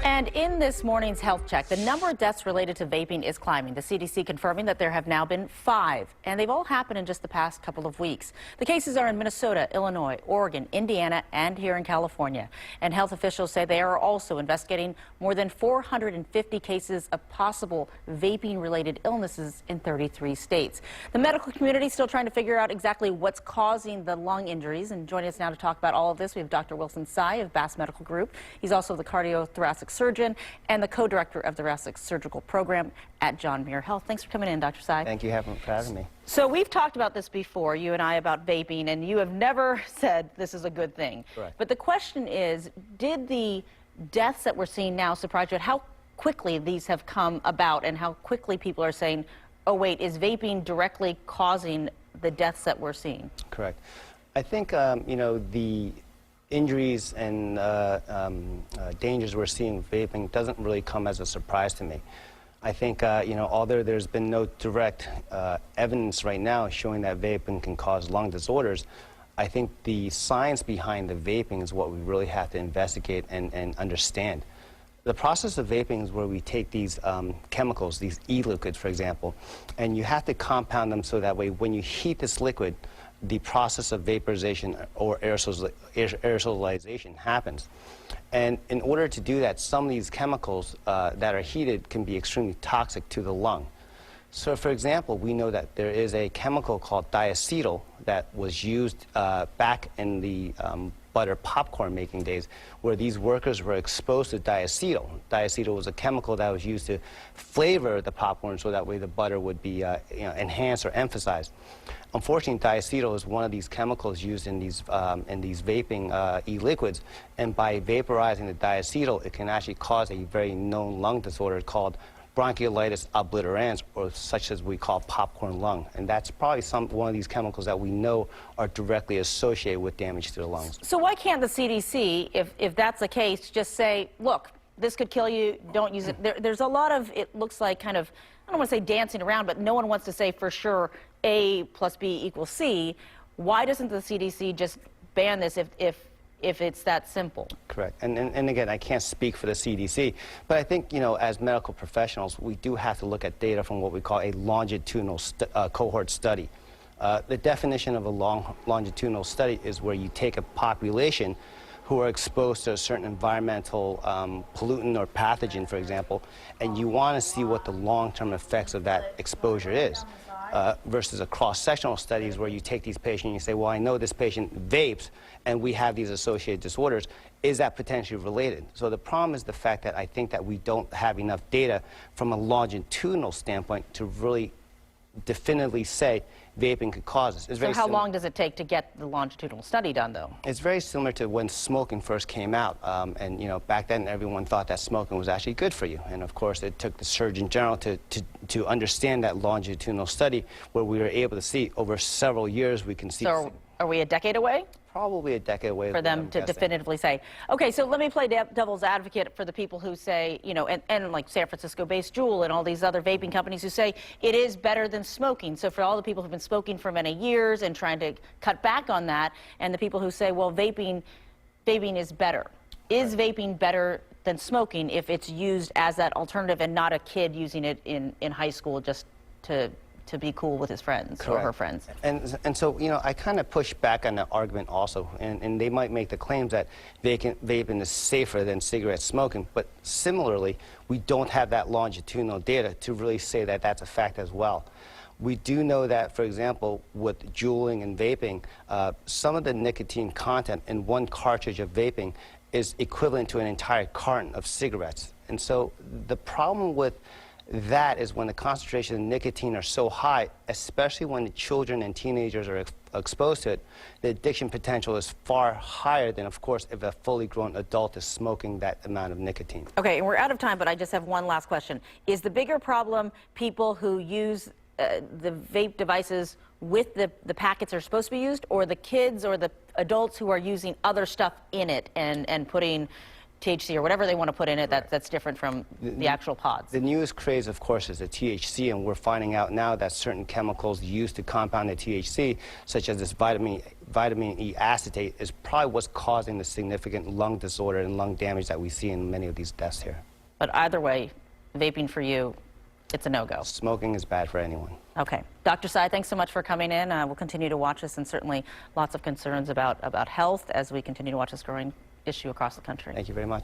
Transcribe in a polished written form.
And in this morning's health check, the number of deaths related to vaping is climbing. The CDC confirming that there have now been 5, and they've all happened in just the past couple of weeks. The cases are in Minnesota, Illinois, Oregon, Indiana, and here in California. And health officials say they are also investigating more than 450 cases of possible vaping-related illnesses in 33 states. The medical community is still trying to figure out exactly what's causing the lung injuries. And joining us now to talk about all of this, we have Dr. Wilson Tsai of Bass Medical Group. He's also the cardiothoracic surgeon and the co-director of the thoracic surgical program at John Muir Health. Thanks for coming in, Dr. Tsai. Thank you for having me. So we've talked about this before, you and I, about vaping, and you have never said this is a good thing. Correct. But the question is, did the deaths that we're seeing now surprise you at how quickly these have come about and how quickly people are saying, oh wait, is vaping directly causing the deaths that we're seeing? Correct. I think, you know, the injuries and dangers we're seeing with vaping doesn't really come as a surprise to me. I think, you know, although there's been no direct evidence right now showing that vaping can cause lung disorders, I think the science behind the vaping is what we really have to investigate and understand. The process of vaping is where we take these chemicals, these e-liquids, for example, and you have to compound them so that way when you heat this liquid, the process of vaporization or aerosolization happens. And in order to do that, some of these chemicals that are heated can be extremely toxic to the lung. So, for example, we know that there is a chemical called diacetyl that was used back in the butter popcorn making days, where these workers were exposed to diacetyl. Diacetyl was a chemical that was used to flavor the popcorn so that way the butter would be enhanced or emphasized. Unfortunately, diacetyl is one of these chemicals used in these vaping e-liquids, and by vaporizing the diacetyl, it can actually cause a very known lung disorder called bronchiolitis obliterans, or such as we call popcorn lung. And that's probably one of these chemicals that we know are directly associated with damage to the lungs. So why can't the CDC, if that's the case, just say, look, this could kill you, don't use it? There's a lot of, it looks like kind of, I don't want to say dancing around, but no one wants to say for sure A plus B equals C. Why doesn't the CDC just ban this if it's that simple? Correct. And again, I can't speak for the CDC, but I think, you know, as medical professionals, we do have to look at data from what we call a longitudinal cohort study. The definition of a longitudinal study is where you take a population who are exposed to a certain environmental pollutant or pathogen, for example, and you want to see what the long-term effects of that exposure is. Versus a cross-sectional studies where you take these patients and you say, well, I know this patient vapes and we have these associated disorders. Is that potentially related? So the problem is the fact that I think that we don't have enough data from a longitudinal standpoint to really definitively say vaping could cause this. So how long does it take to get the longitudinal study done, though? It's very similar to when smoking first came out. And, you know, back then everyone thought that smoking was actually good for you. And, of course, it took the Surgeon General to understand that longitudinal study where we were able to see over several years we can see. So are we a decade away? Probably a decade away. For them to definitively say. Okay, so let me play devil's advocate for the people who say, you know, and like San Francisco-based Juul and all these other vaping companies who say it is better than smoking. So for all the people who've been smoking for many years and trying to cut back on that, and the people who say, well, vaping is better. Is vaping better than smoking if it's used as that alternative and not a kid using it in high school just to be cool with his friends? Correct. Or her friends? And so, you know, I kind of push back on that argument also, and they might make the claims that vaping is safer than cigarette smoking, but similarly, we don't have that longitudinal data to really say that that's a fact as well. We do know that, for example, with juuling and vaping, some of the nicotine content in one cartridge of vaping is equivalent to an entire carton of cigarettes. And so the problem with that is when the concentration of nicotine are so high, especially when the children and teenagers are exposed to it, the addiction potential is far higher than, of course, if a fully grown adult is smoking that amount of nicotine. Okay, and we're out of time, but I just have one last question. Is the bigger problem people who use the vape devices with the packets that are supposed to be used, or the kids or the adults who are using other stuff in it and putting THC or whatever they want to put in it that's different from the actual pods. The newest craze, of course, is the THC, and we're finding out now that certain chemicals used to compound the THC, such as this vitamin E acetate, is probably what's causing the significant lung disorder and lung damage that we see in many of these deaths here. But either way, vaping for you, it's a no-go. Smoking is bad for anyone. Okay. Dr. Tsai, thanks so much for coming in. We'll continue to watch this, and certainly lots of concerns about health as we continue to watch this growing issue across the country. Thank you very much.